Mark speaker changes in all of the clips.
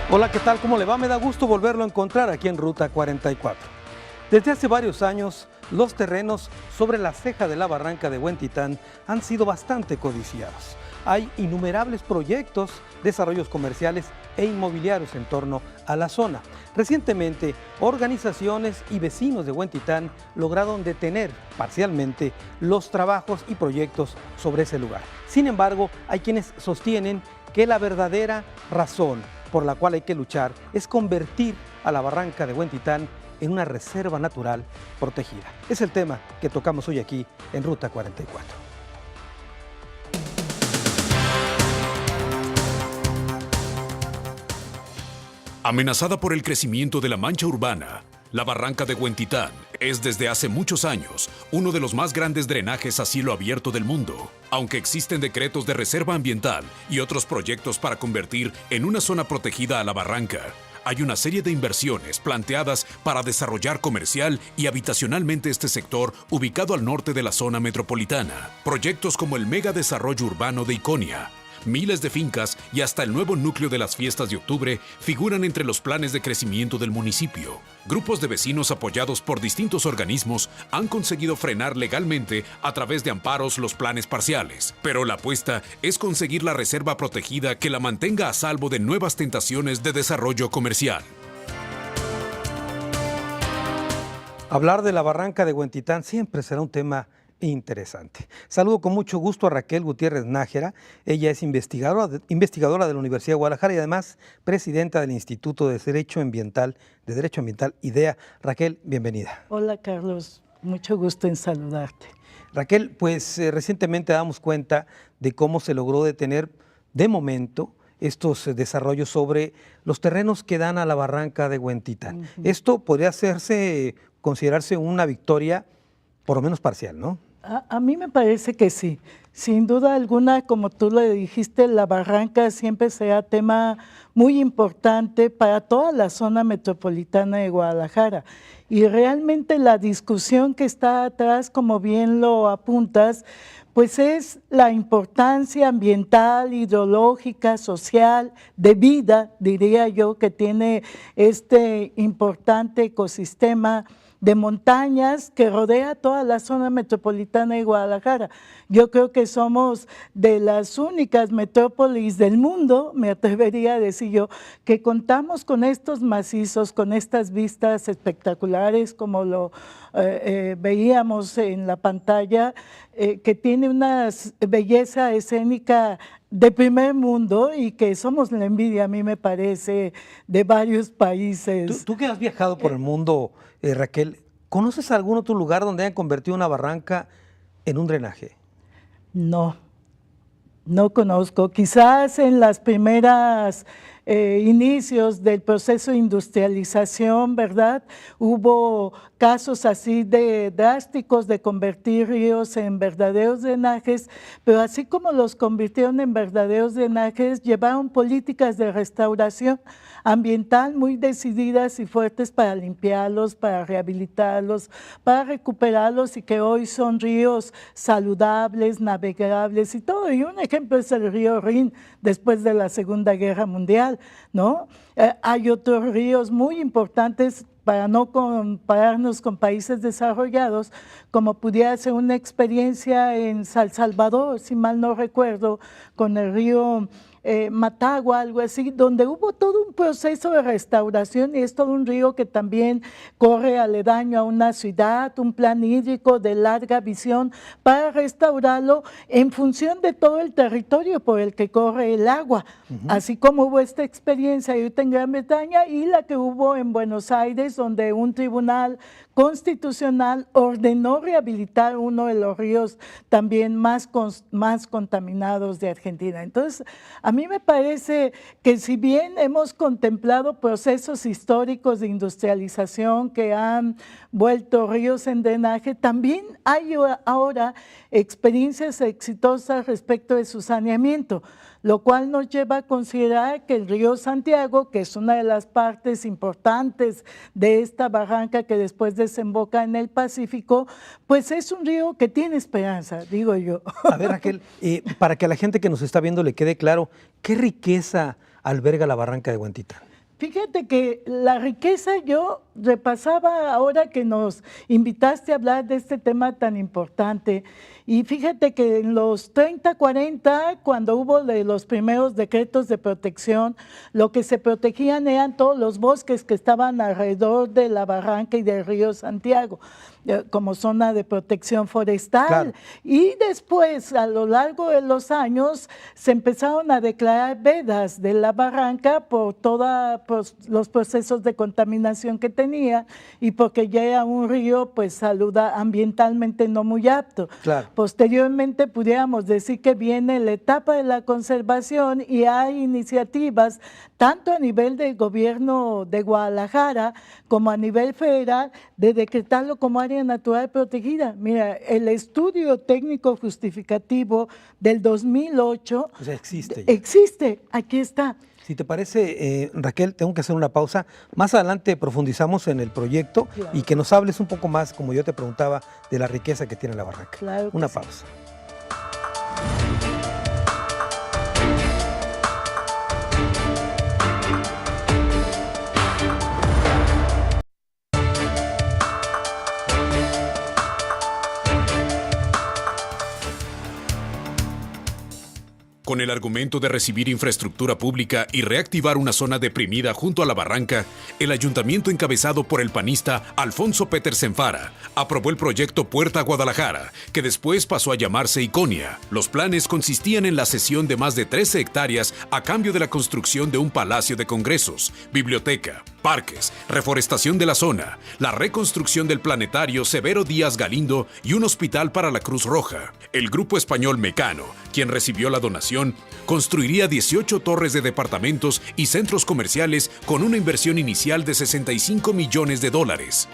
Speaker 1: Hola, ¿qué tal? ¿Cómo le va? Me da gusto volverlo a encontrar aquí en Ruta 44. Desde hace varios años, los terrenos sobre la ceja de la barranca de Huentitán han sido bastante codiciados. Hay innumerables proyectos, desarrollos comerciales e inmobiliarios en torno a la zona. Recientemente, organizaciones y vecinos de Huentitán lograron detener parcialmente los trabajos y proyectos sobre ese lugar. Sin embargo, hay quienes sostienen que la verdadera razón por la cual hay que luchar es convertir a la barranca de Huentitán en una reserva natural protegida. Es el tema que tocamos hoy aquí en Ruta 44.
Speaker 2: Amenazada por el crecimiento de la mancha urbana, la barranca de Huentitán es desde hace muchos años uno de los más grandes drenajes a cielo abierto del mundo. Aunque existen decretos de reserva ambiental y otros proyectos para convertir en una zona protegida a la barranca, hay una serie de inversiones planteadas para desarrollar comercial y habitacionalmente este sector ubicado al norte de la zona metropolitana. Proyectos como el mega desarrollo urbano de Iconia, miles de fincas y hasta el nuevo núcleo de las fiestas de octubre figuran entre los planes de crecimiento del municipio. Grupos de vecinos apoyados por distintos organismos han conseguido frenar legalmente a través de amparos los planes parciales, pero la apuesta es conseguir la reserva protegida que la mantenga a salvo de nuevas tentaciones de desarrollo comercial.
Speaker 1: Hablar de la barranca de Huentitán siempre será un tema interesante. Saludo con mucho gusto a Raquel Gutiérrez Nájera. Ella es investigadora de la Universidad de Guadalajara y además presidenta del Instituto de Derecho Ambiental IDEA. Raquel, bienvenida.
Speaker 3: Hola Carlos, mucho gusto en saludarte.
Speaker 1: Raquel, pues recientemente damos cuenta de cómo se logró detener de momento estos desarrollos sobre los terrenos que dan a la barranca de Huentitán. Esto podría considerarse una victoria por lo menos parcial, ¿no?
Speaker 3: A mí me parece que sí. Sin duda alguna, como tú le dijiste, la barranca siempre será tema muy importante para toda la zona metropolitana de Guadalajara. Y realmente la discusión que está atrás, como bien lo apuntas, pues es la importancia ambiental, hidrológica, social, de vida, diría yo, que tiene este importante ecosistema de montañas que rodea toda la zona metropolitana de Guadalajara. Yo creo que somos de las únicas metrópolis del mundo, me atrevería a decir yo, que contamos con estos macizos, con estas vistas espectaculares como lo veíamos en la pantalla, que tiene una belleza escénica de primer mundo y que somos la envidia, a mí me parece, de varios países.
Speaker 1: Tú que has viajado por el mundo, Raquel, ¿conoces algún otro lugar donde hayan convertido una barranca en un drenaje?
Speaker 3: No conozco. Quizás en las primeras inicios del proceso de industrialización, ¿verdad? Hubo casos así de drásticos de convertir ríos en verdaderos drenajes, pero así como los convirtieron en verdaderos drenajes, llevaron políticas de restauración ambiental muy decididas y fuertes para limpiarlos, para rehabilitarlos, para recuperarlos y que hoy son ríos saludables, navegables y todo. Y un ejemplo es el río Rin después de la Segunda Guerra Mundial, ¿no? Hay otros ríos muy importantes para no compararnos con países desarrollados, como pudiera ser una experiencia en San Salvador, si mal no recuerdo, con el río Matagua, algo así, donde hubo todo un proceso de restauración y es todo un río que también corre aledaño a una ciudad, un plan hídrico de larga visión para restaurarlo en función de todo el territorio por el que corre el agua, así como hubo esta experiencia ahorita en Gran Bretaña y la que hubo en Buenos Aires, donde un tribunal constitucional ordenó rehabilitar uno de los ríos también más contaminados de Argentina. Entonces, a mí me parece que si bien hemos contemplado procesos históricos de industrialización que han vuelto ríos en drenaje, también hay ahora experiencias exitosas respecto de su saneamiento, lo cual nos lleva a considerar que el río Santiago, que es una de las partes importantes de esta barranca que después desemboca en el Pacífico, pues es un río que tiene esperanza, digo yo.
Speaker 1: A ver, Raquel, para que a la gente que nos está viendo le quede claro, ¿qué riqueza alberga la barranca de Huentitán?
Speaker 3: Fíjate que la riqueza, yo repasaba ahora que nos invitaste a hablar de este tema tan importante, y fíjate que en los 30, 40, cuando hubo los primeros decretos de protección, lo que se protegían eran todos los bosques que estaban alrededor de la barranca y del río Santiago, como zona de protección forestal.
Speaker 1: Claro.
Speaker 3: Y después, a lo largo de los años, se empezaron a declarar vedas de la barranca por todos los procesos de contaminación que tenía y porque ya era un río pues ambientalmente no muy apto.
Speaker 1: Claro.
Speaker 3: Posteriormente pudiéramos decir que viene la etapa de la conservación y hay iniciativas tanto a nivel del gobierno de Guadalajara como a nivel federal de decretarlo como área natural protegida. Mira, el estudio técnico justificativo del 2008
Speaker 1: O sea, existe ya.
Speaker 3: existe, aquí está.
Speaker 1: Si te parece, Raquel, tengo que hacer una pausa. Más adelante profundizamos en el proyecto
Speaker 3: Claro.
Speaker 1: y que nos hables un poco más, como yo te preguntaba, de la riqueza que tiene la barranca.
Speaker 3: Claro que
Speaker 1: Una
Speaker 3: sí.
Speaker 1: pausa.
Speaker 2: Con el argumento de recibir infraestructura pública y reactivar una zona deprimida junto a la barranca, el ayuntamiento encabezado por el panista Alfonso Petersen Fara aprobó el proyecto Puerta Guadalajara, que después pasó a llamarse Iconia. Los planes consistían en la cesión de más de 13 hectáreas a cambio de la construcción de un palacio de congresos, biblioteca, parques, reforestación de la zona, la reconstrucción del planetario Severo Díaz Galindo y un hospital para la Cruz Roja. El grupo español Mecano, quien recibió la donación, construiría 18 torres de departamentos y centros comerciales con una inversión inicial de $65 millones.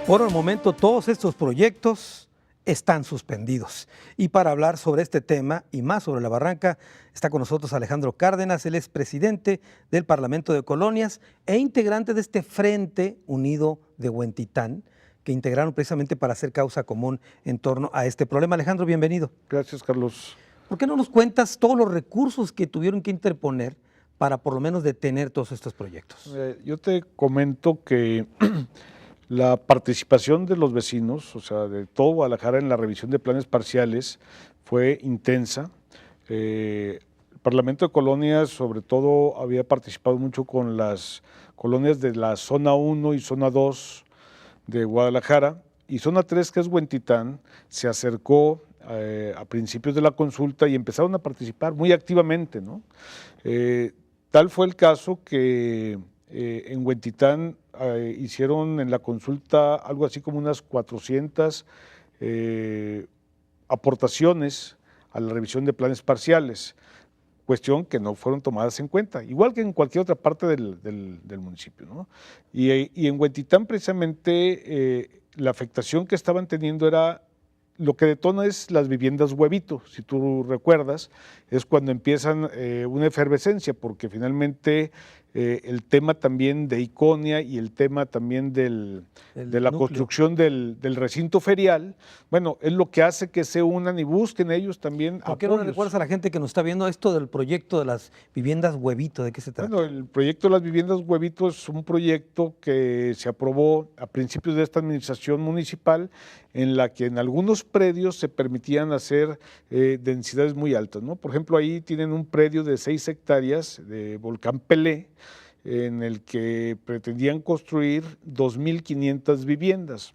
Speaker 1: Por el momento, todos estos proyectos están suspendidos. Y para hablar sobre este tema y más sobre la barranca, está con nosotros Alejandro Cárdenas. Él es presidente del Parlamento de Colonias e integrante de este Frente Unido de Huentitán, que integraron precisamente para hacer causa común en torno a este problema. Alejandro, bienvenido.
Speaker 4: Gracias, Carlos.
Speaker 1: ¿Por qué no nos cuentas todos los recursos que tuvieron que interponer para por lo menos detener todos estos proyectos?
Speaker 4: Yo te comento que la participación de los vecinos, o sea, de todo Guadalajara en la revisión de planes parciales fue intensa. El Parlamento de Colonias, sobre todo, había participado mucho con las colonias de la zona 1 y zona 2 de Guadalajara, y zona 3, que es Huentitán, se acercó a principios de la consulta y empezaron a participar muy activamente, ¿no? Tal fue el caso que en Huentitán hicieron en la consulta algo así como unas 400 aportaciones a la revisión de planes parciales, cuestión que no fueron tomadas en cuenta, igual que en cualquier otra parte del municipio, ¿no? Y en Huentitán precisamente la afectación que estaban teniendo era, lo que detona es las viviendas huevito, si tú recuerdas, es cuando empiezan una efervescencia, porque finalmente el tema también de Iconia y el tema también de la
Speaker 1: núcleo.
Speaker 4: construcción del recinto ferial, bueno, es lo que hace que se unan y busquen ellos también
Speaker 1: ¿Por qué no le
Speaker 4: apoyos.
Speaker 1: recuerdas a la gente que nos está viendo esto del proyecto de las viviendas huevito? ¿De qué se trata?
Speaker 4: Bueno, el proyecto de las viviendas huevito es un proyecto que se aprobó a principios de esta administración municipal, en la que en algunos predios se permitían hacer densidades muy altas, ¿no? Por ejemplo, ahí tienen un predio de 6 hectáreas de Volcán Pelé, en el que pretendían construir 2.500 viviendas.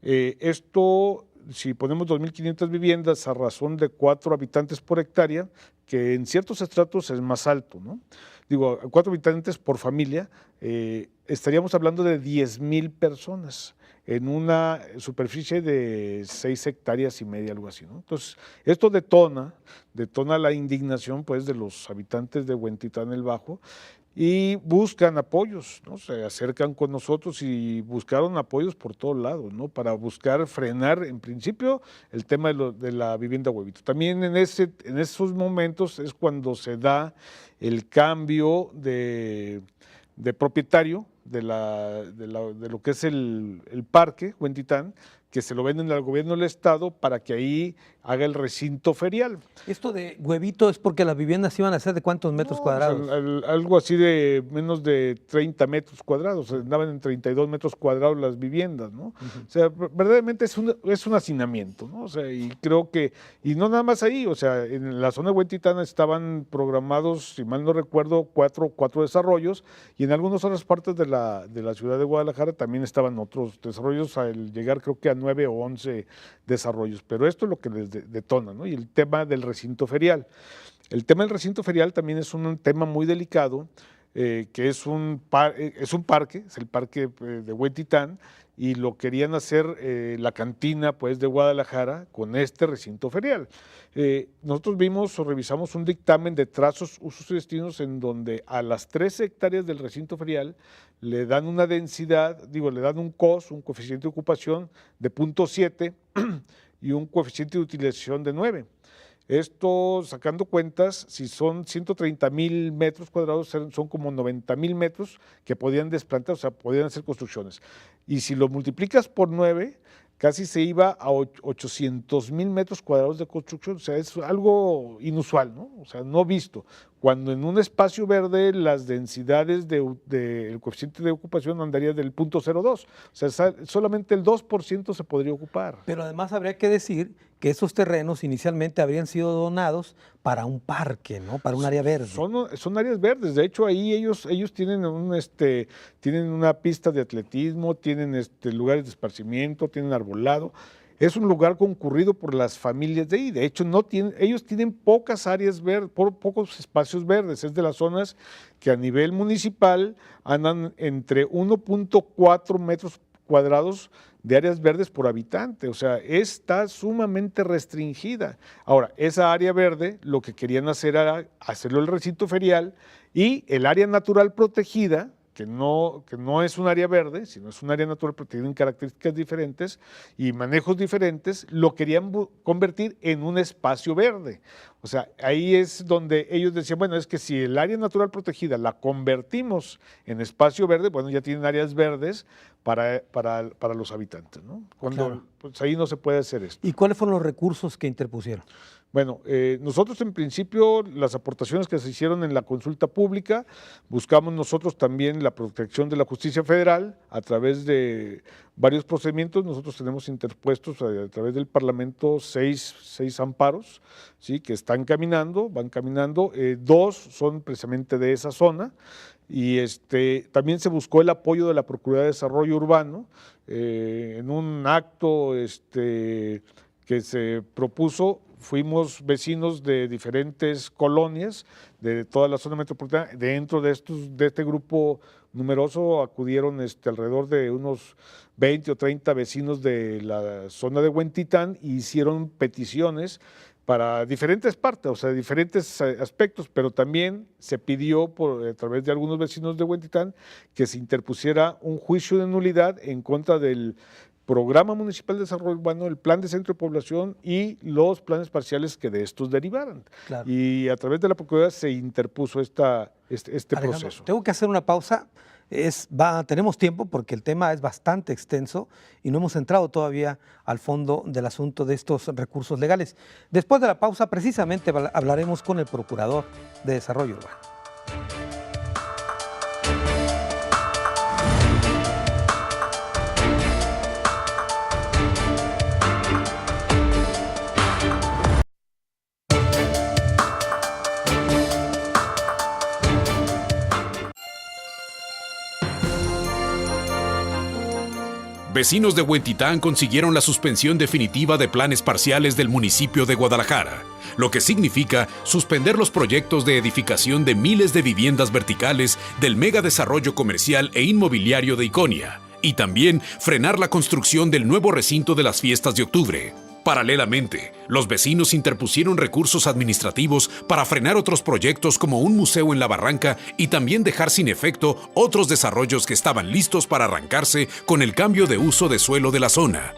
Speaker 4: Esto, si ponemos 2.500 viviendas a razón de 4 habitantes por hectárea, que en ciertos estratos es más alto, ¿no? Digo, 4 habitantes por familia, estaríamos hablando de 10,000 personas en una superficie de 6 hectáreas y media, algo así, ¿no? Entonces, esto detona la indignación, pues, de los habitantes de Huentitán el Bajo, y buscan apoyos, ¿no? Se acercan con nosotros y buscaron apoyos por todos lados, ¿no? Para buscar frenar, en principio, el tema de la vivienda huevito. También en esos momentos es cuando se da el cambio de propietario de lo que es el parque Huentitán, que se lo venden al gobierno del estado para que ahí haga el recinto ferial.
Speaker 1: Esto de huevito es porque las viviendas iban a ser de ¿cuántos metros cuadrados?
Speaker 4: O sea, algo así de menos de 30 metros cuadrados, andaban en 32 metros cuadrados las viviendas, ¿no? O sea, verdaderamente es un hacinamiento, ¿no? O sea, y creo que, y no nada más ahí, o sea, en la zona de Huentitán estaban programados, si mal no recuerdo, cuatro desarrollos, y en algunas otras partes de la ciudad de Guadalajara también estaban otros desarrollos, al llegar creo que a 9 o 11 desarrollos, pero esto es lo que les detona, ¿no? Y el tema del recinto ferial. El tema del recinto ferial también es un tema muy delicado, que es un parque, es el parque de Huentitán, y lo querían hacer la cantina pues de Guadalajara con este recinto ferial. Nosotros vimos o revisamos un dictamen de trazos, usos y destinos en donde a las 13 hectáreas del recinto ferial le dan una densidad, le dan un COS, un coeficiente de ocupación de 0.7 y un coeficiente de utilización de 9. Esto, sacando cuentas, si son 130,000 metros cuadrados, son como 90,000 metros que podían desplantar, o sea, podían hacer construcciones. Y si lo multiplicas por 9, casi se iba a 800,000 metros cuadrados de construcción, o sea, es algo inusual, ¿no? O sea, no visto. Cuando en un espacio verde las densidades del coeficiente de ocupación andaría del 0.02, o sea, solamente el 2% se podría ocupar.
Speaker 1: Pero además habría que decir que esos terrenos inicialmente habrían sido donados para un parque, ¿no? Para un área verde.
Speaker 4: Son áreas verdes, de hecho ahí ellos tienen tienen una pista de atletismo, tienen lugares de esparcimiento, tienen arbolado. Es un lugar concurrido por las familias de ahí. De hecho, ellos tienen pocas áreas verdes, pocos espacios verdes. Es de las zonas que a nivel municipal andan entre 1.4 metros cuadrados de áreas verdes por habitante. O sea, está sumamente restringida. Ahora, esa área verde lo que querían hacer era hacerlo el recinto ferial, y el área natural protegida, que no es un área verde, sino es un área natural, pero tienen características diferentes y manejos diferentes, lo querían convertir en un espacio verde. O sea, ahí es donde ellos decían, bueno, es que si el área natural protegida la convertimos en espacio verde, bueno, ya tienen áreas verdes para los habitantes, ¿no?
Speaker 1: Claro.
Speaker 4: Pues ahí no se puede hacer esto.
Speaker 1: ¿Y cuáles fueron los recursos que interpusieron?
Speaker 4: Bueno, nosotros en principio las aportaciones que se hicieron en la consulta pública, buscamos nosotros también la protección de la justicia federal a través de varios procedimientos. Nosotros tenemos interpuestos a través del Parlamento seis amparos, ¿sí? Que van caminando, 2 son precisamente de esa zona, y también se buscó el apoyo de la Procuraduría de Desarrollo Urbano en un acto que se propuso. Fuimos vecinos de diferentes colonias de toda la zona metropolitana. Dentro de este grupo numeroso acudieron alrededor de unos 20 o 30 vecinos de la zona de Huentitán y hicieron peticiones para diferentes partes, o sea, diferentes aspectos, pero también se pidió a través de algunos vecinos de Huentitán que se interpusiera un juicio de nulidad en contra del Programa Municipal de Desarrollo Urbano, el Plan de Centro de Población y los planes parciales que de estos derivaran.
Speaker 1: Claro.
Speaker 4: Y a través de la Procuraduría se interpuso este proceso.
Speaker 1: Tengo que hacer una pausa. Tenemos tiempo porque el tema es bastante extenso y no hemos entrado todavía al fondo del asunto de estos recursos legales. Después de la pausa, precisamente hablaremos con el Procurador de Desarrollo Urbano.
Speaker 2: Vecinos de Huentitán consiguieron la suspensión definitiva de planes parciales del municipio de Guadalajara, lo que significa suspender los proyectos de edificación de miles de viviendas verticales del megadesarrollo comercial e inmobiliario de Iconia, y también frenar la construcción del nuevo recinto de las fiestas de octubre. Paralelamente, los vecinos interpusieron recursos administrativos para frenar otros proyectos como un museo en la barranca y también dejar sin efecto otros desarrollos que estaban listos para arrancarse con el cambio de uso de suelo de la zona.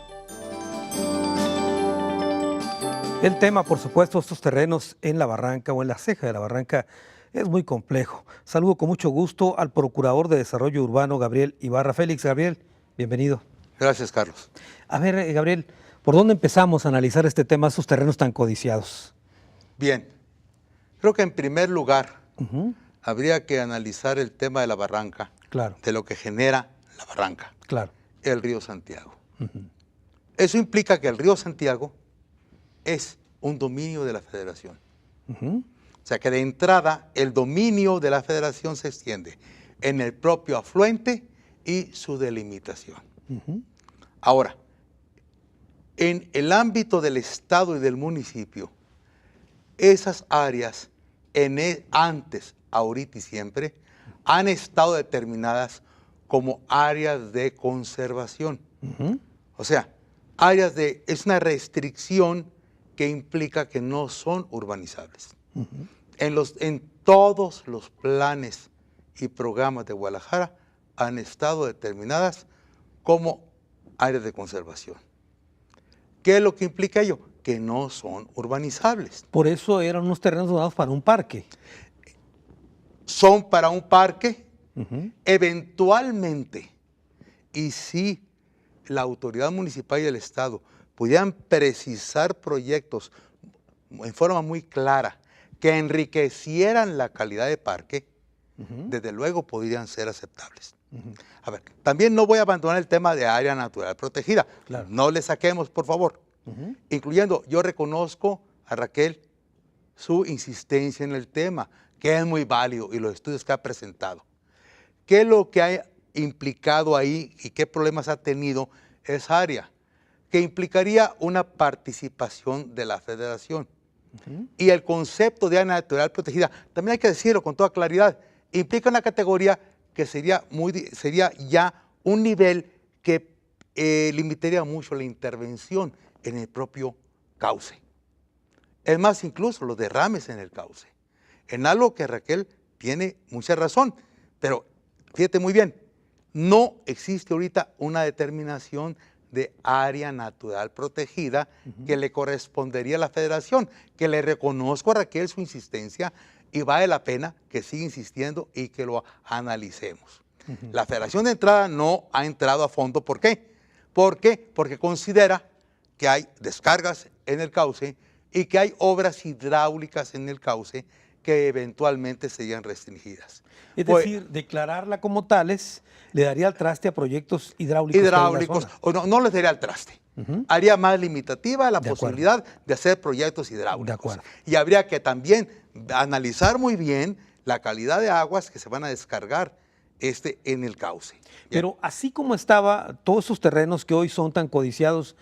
Speaker 1: El tema, por supuesto, estos terrenos en la barranca o en la ceja de la barranca es muy complejo. Saludo con mucho gusto al Procurador de Desarrollo Urbano, Gabriel Ibarra Félix. Gabriel, bienvenido.
Speaker 5: Gracias, Carlos.
Speaker 1: A ver, Gabriel, ¿Por dónde empezamos a analizar este tema, estos terrenos tan codiciados?
Speaker 5: Bien, creo que en primer lugar habría que analizar el tema de la barranca,
Speaker 1: Claro,
Speaker 5: de lo que genera la barranca,
Speaker 1: claro.
Speaker 5: el río Santiago. Eso implica que el río Santiago es un dominio de la Federación. O sea que de entrada el dominio de la Federación se extiende en el propio afluente y su delimitación. Ahora, en el ámbito del Estado y del municipio, esas áreas antes, ahorita y siempre han estado determinadas como áreas de conservación. O sea, es una restricción que implica que no son urbanizables. En todos los planes y programas de Guadalajara han estado determinadas como áreas de conservación. ¿Qué es lo que implica ello? Que no son urbanizables.
Speaker 1: Por eso eran unos terrenos donados para un parque.
Speaker 5: Son para un parque, eventualmente, y si la autoridad municipal y el Estado pudieran precisar proyectos en forma muy clara que enriquecieran la calidad de parque, desde luego podrían ser aceptables. A ver, también no voy a abandonar el tema de área natural protegida.
Speaker 1: Claro.
Speaker 5: No le saquemos, por favor. Incluyendo, yo reconozco a Raquel su insistencia en el tema, que es muy válido, y los estudios que ha presentado. ¿Qué es lo que ha implicado ahí y qué problemas ha tenido esa área? Que implicaría una participación de la Federación. Y el concepto de área natural protegida, también hay que decirlo con toda claridad, implica una categoría que sería ya un nivel que limitaría mucho la intervención en el propio cauce. Es más, incluso los derrames en el cauce. En algo que Raquel tiene mucha razón, pero fíjate muy bien, no existe ahorita una determinación de área natural protegida que le correspondería a la Federación, que le reconozco a Raquel su insistencia y vale la pena que siga insistiendo y que lo analicemos. La Federación de entrada no ha entrado a fondo. ¿Por qué? ¿Por qué? Porque considera que hay descargas en el cauce y que hay obras hidráulicas en el cauce que eventualmente serían restringidas.
Speaker 1: Es decir, declararla como tales le daría al traste a proyectos hidráulicos.
Speaker 5: Hidráulicos, o no les daría al traste. Haría más limitativa la posibilidad de hacer proyectos hidráulicos.
Speaker 1: De acuerdo.
Speaker 5: Y habría que también analizar muy bien la calidad de aguas que se van a descargar en el cauce. Bien.
Speaker 1: Pero así como estaba, todos esos terrenos que hoy son tan codiciados,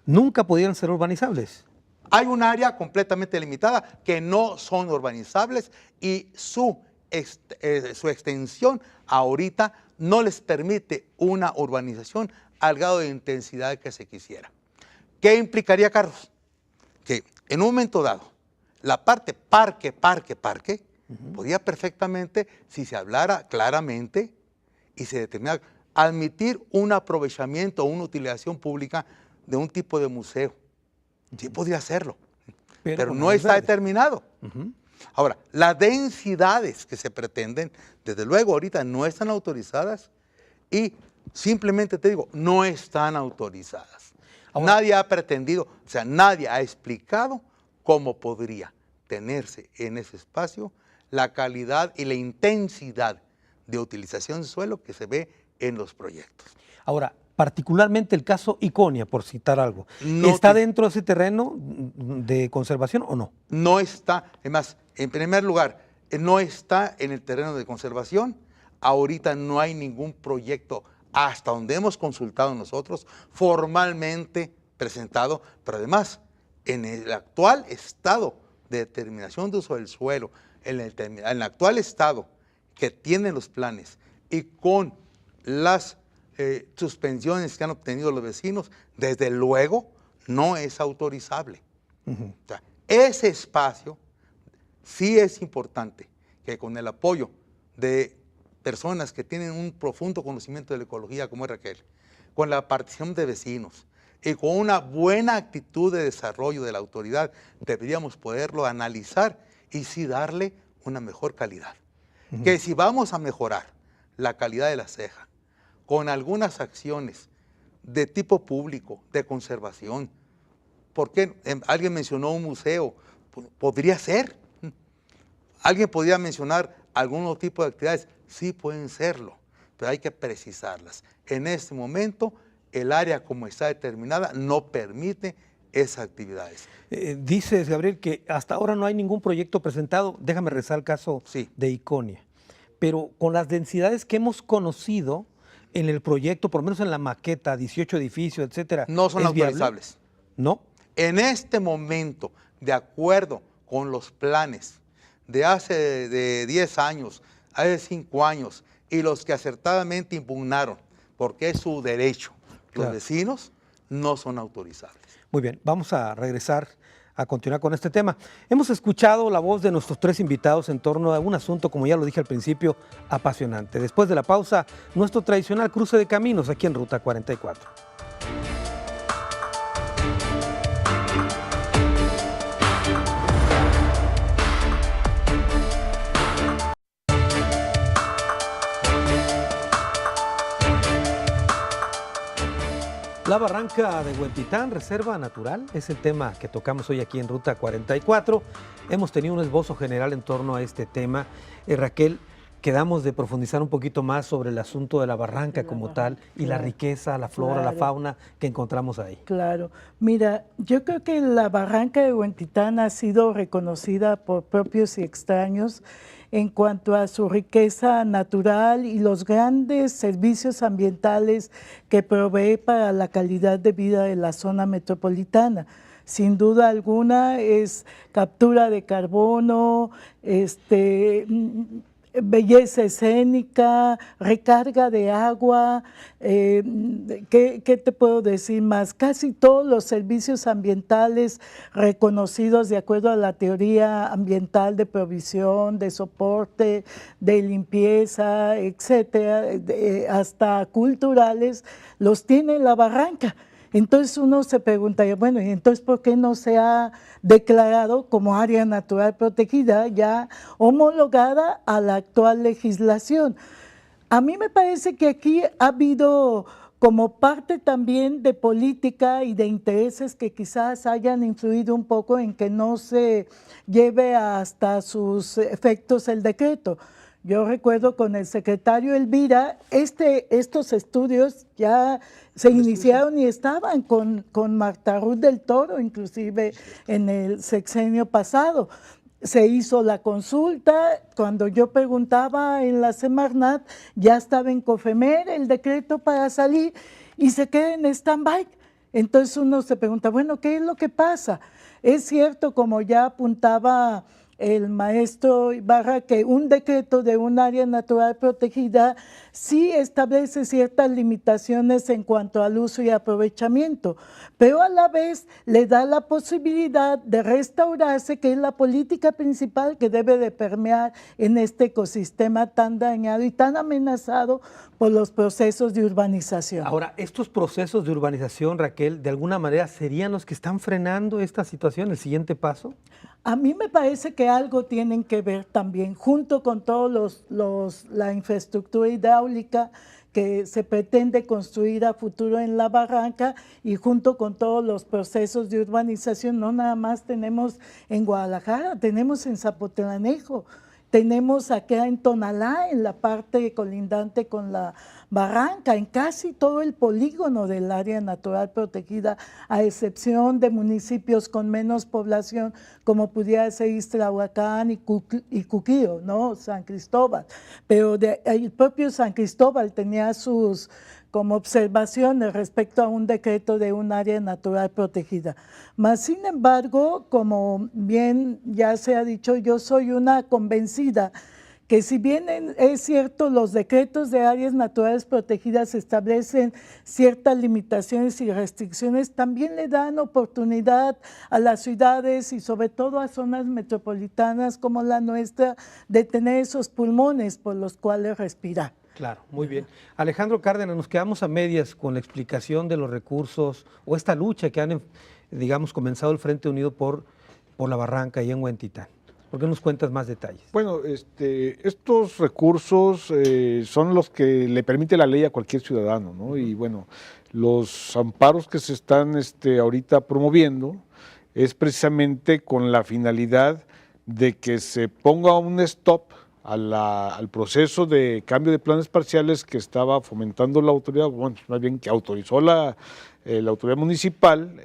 Speaker 1: nunca podían ser urbanizables.
Speaker 5: Hay un área completamente limitada que no son urbanizables y su extensión ahorita no les permite una urbanización al grado de intensidad que se quisiera. ¿Qué implicaría, Carlos? Que en un momento dado, la parte parque, podría perfectamente, si se hablara claramente y se determinara, admitir un aprovechamiento o una utilización pública de un tipo de museo. Sí podría hacerlo, pero no está determinado. Ahora, las densidades que se pretenden, desde luego ahorita no están autorizadas y simplemente te digo, no están autorizadas. Ahora, nadie ha pretendido, o sea, nadie ha explicado cómo podría tenerse en ese espacio la calidad y la intensidad de utilización de suelo que se ve en los proyectos.
Speaker 1: Ahora, particularmente el caso Iconia, por citar algo, ¿está dentro de ese terreno de conservación o no?
Speaker 5: No está, además, en primer lugar, no está en el terreno de conservación. Ahorita no hay ningún proyecto, hasta donde hemos consultado nosotros, formalmente presentado, pero además, en el actual estado de determinación de uso del suelo, en el actual estado que tienen los planes y con las suspensiones que han obtenido los vecinos, desde luego no es autorizable. O sea, ese espacio sí es importante que con el apoyo de personas que tienen un profundo conocimiento de la ecología como es Raquel, con la participación de vecinos y con una buena actitud de desarrollo de la autoridad, deberíamos poderlo analizar y sí darle una mejor calidad. Que si vamos a mejorar la calidad de la ceja, con algunas acciones de tipo público, de conservación, ¿Por qué? Alguien mencionó un museo. ¿Podría ser? ¿Alguien podría mencionar algún otro tipo de actividades? Sí, pueden serlo, pero hay que precisarlas. En este momento, el área como está determinada no permite esas actividades.
Speaker 1: Dices, Gabriel, que hasta ahora no hay ningún proyecto presentado. Déjame rezar el caso
Speaker 5: Sí.
Speaker 1: de Iconia. Pero con las densidades que hemos conocido en el proyecto, por lo menos en la maqueta, 18 edificios, etcétera,
Speaker 5: No son
Speaker 1: ¿es viable?
Speaker 5: autorizables.
Speaker 1: ¿No?
Speaker 5: En este momento, de acuerdo con los planes de hace de 10 años, hace 5 años, y los que acertadamente impugnaron, porque es su derecho, los
Speaker 1: Claro.
Speaker 5: vecinos no son autorizables.
Speaker 1: Muy bien, vamos a regresar a continuar con este tema. Hemos escuchado la voz de nuestros 3 invitados en torno a un asunto, como ya lo dije al principio, apasionante. Después de la pausa, nuestro tradicional cruce de caminos aquí en Ruta 44. La barranca de Huentitán, reserva natural, es el tema que tocamos hoy aquí en Ruta 44. Hemos tenido un esbozo general en torno a este tema. Raquel, quedamos de profundizar un poquito más sobre el asunto de la barranca como tal y la riqueza, la flora, la fauna que encontramos ahí.
Speaker 3: Claro. Mira, yo creo que la barranca de Huentitán ha sido reconocida por propios y extraños en cuanto a su riqueza natural y los grandes servicios ambientales que provee para la calidad de vida de la zona metropolitana. Sin duda alguna es captura de carbono, belleza escénica, recarga de agua, ¿qué te puedo decir más? Casi todos los servicios ambientales reconocidos de acuerdo a la teoría ambiental de provisión, de soporte, de limpieza, etcétera, hasta culturales, los tiene la barranca. Entonces uno se preguntaría, bueno, ¿y entonces por qué no se ha declarado como área natural protegida, ya homologada a la actual legislación? A mí me parece que aquí ha habido como parte también de política y de intereses que quizás hayan influido un poco en que no se lleve hasta sus efectos el decreto. Yo recuerdo con el secretario Elvira, estos estudios ya se iniciaron y estaban con Marta Ruth del Toro, inclusive en el sexenio pasado. Se hizo la consulta, cuando yo preguntaba en la Semarnat, ya estaba en Cofemer el decreto para salir y se queda en stand-by. Entonces uno se pregunta, bueno, ¿qué es lo que pasa? Es cierto, como ya apuntaba el maestro Ibarra, que un decreto de un área natural protegida sí establece ciertas limitaciones en cuanto al uso y aprovechamiento, pero a la vez le da la posibilidad de restaurarse, que es la política principal que debe de permear en este ecosistema tan dañado y tan amenazado por los procesos de urbanización.
Speaker 1: Ahora, estos procesos de urbanización, Raquel, de alguna manera serían los que están frenando esta situación, el siguiente paso.
Speaker 3: A mí me parece que algo tienen que ver también, junto con todos la infraestructura hidráulica que se pretende construir a futuro en la barranca y junto con todos los procesos de urbanización. No nada más tenemos en Guadalajara, tenemos en Zapotlanejo, tenemos acá en Tonalá, en la parte colindante con la barranca, en casi todo el polígono del área natural protegida, a excepción de municipios con menos población, como pudiera ser Ixtlahuacán y Cuquío, ¿no? San Cristóbal. Pero el propio San Cristóbal tenía sus como observaciones respecto a un decreto de un área natural protegida. Mas, sin embargo, como bien ya se ha dicho, yo soy una convencida que si bien es cierto los decretos de áreas naturales protegidas establecen ciertas limitaciones y restricciones, también le dan oportunidad a las ciudades y sobre todo a zonas metropolitanas como la nuestra de tener esos pulmones por los cuales respirar.
Speaker 1: Claro, muy bien. Alejandro Cárdenas, nos quedamos a medias con la explicación de los recursos o esta lucha que han, digamos, comenzado el Frente Unido por la barranca y en Huentitán. ¿Por qué nos cuentas más detalles?
Speaker 4: Bueno, estos recursos son los que le permite la ley a cualquier ciudadano, ¿no? Y bueno, los amparos que se están ahorita promoviendo es precisamente con la finalidad de que se ponga un stop al proceso de cambio de planes parciales que estaba fomentando la autoridad, bueno, más bien que autorizó la autoridad municipal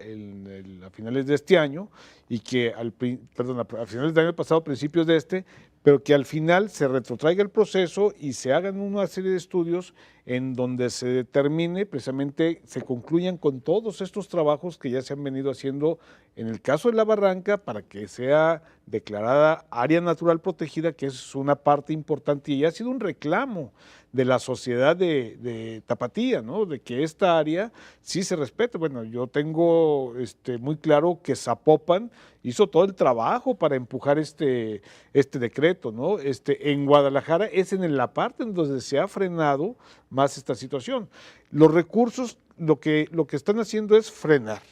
Speaker 4: a finales de este año, y que a finales del año pasado, principios de pero que al final se retrotraiga el proceso y se hagan una serie de estudios en donde se determine, precisamente se concluyan con todos estos trabajos que ya se han venido haciendo en el caso de la barranca para que sea declarada área natural protegida, que es una parte importante y ha sido un reclamo de la sociedad de Tapatía, ¿no? De que esta área sí se respete. Bueno, yo tengo muy claro que Zapopan hizo todo el trabajo para empujar este decreto, ¿no? En Guadalajara es en la parte en donde se ha frenado más esta situación. Los recursos lo que están haciendo es frenar.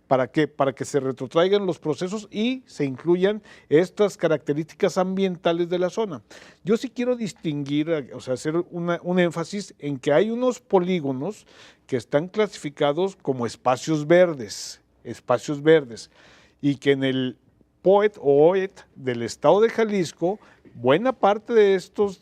Speaker 4: ¿Para qué? Para que se retrotraigan los procesos y se incluyan estas características ambientales de la zona. Yo sí quiero distinguir, o sea, hacer un énfasis en que hay unos polígonos que están clasificados como espacios verdes, y que en el POET o OET del estado de Jalisco, buena parte de estos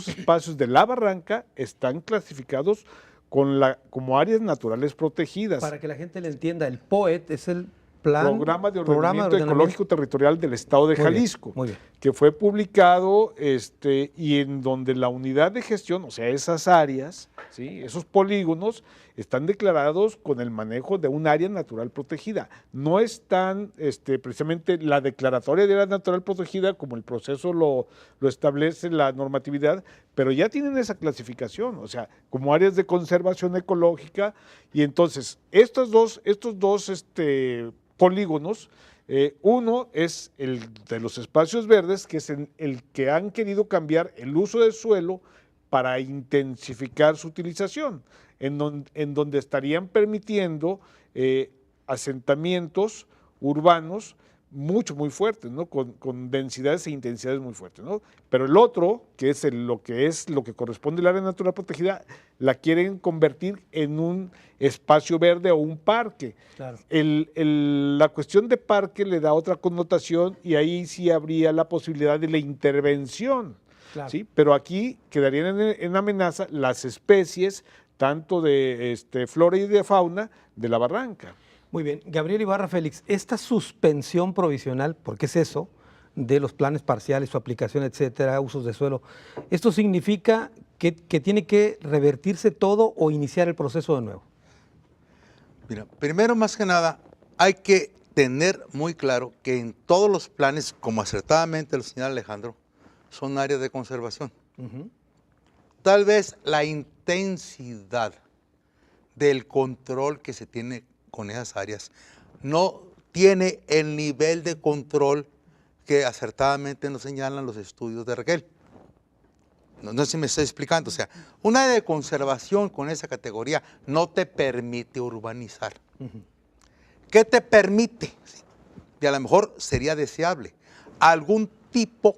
Speaker 4: espacios de la barranca están clasificados como áreas naturales protegidas.
Speaker 1: Para que la gente le entienda, el POET es el Programa de
Speaker 4: Ordenamiento Ecológico Territorial del Estado de Jalisco,
Speaker 1: muy bien.
Speaker 4: Que fue publicado y en donde la unidad de gestión, o sea, esas áreas, ¿sí? Esos polígonos, están declarados con el manejo de un área natural protegida. No están precisamente la declaratoria de área natural protegida, como el proceso lo establece la normatividad, pero ya tienen esa clasificación, o sea, como áreas de conservación ecológica, y entonces estos dos polígonos, uno es el de los espacios verdes, que es el que han querido cambiar el uso del suelo para intensificar su utilización, en donde estarían permitiendo asentamientos urbanos muy fuertes, ¿no? Con densidades e intensidades muy fuertes, ¿no? Pero el otro, que es lo que corresponde al área natural protegida, la quieren convertir en un espacio verde o un parque.
Speaker 1: Claro.
Speaker 4: La cuestión de parque le da otra connotación y ahí sí habría la posibilidad de la intervención. Claro. ¿Sí? Pero aquí quedarían en amenaza las especies tanto de flora y de fauna de la barranca.
Speaker 1: Muy bien. Gabriel Ibarra Félix, esta suspensión provisional, porque es eso, de los planes parciales, su aplicación, etcétera, usos de suelo, ¿esto significa que tiene que revertirse todo o iniciar el proceso de nuevo?
Speaker 5: Mira, primero, más que nada, hay que tener muy claro que en todos los planes, como acertadamente lo señala Alejandro, son áreas de conservación. Tal vez la intensidad del control que se tiene con esas áreas no tiene el nivel de control que acertadamente nos señalan los estudios de Raquel. No sé si me estoy explicando. O sea, un área de conservación con esa categoría no te permite urbanizar. ¿Qué te permite? Y a lo mejor sería deseable algún tipo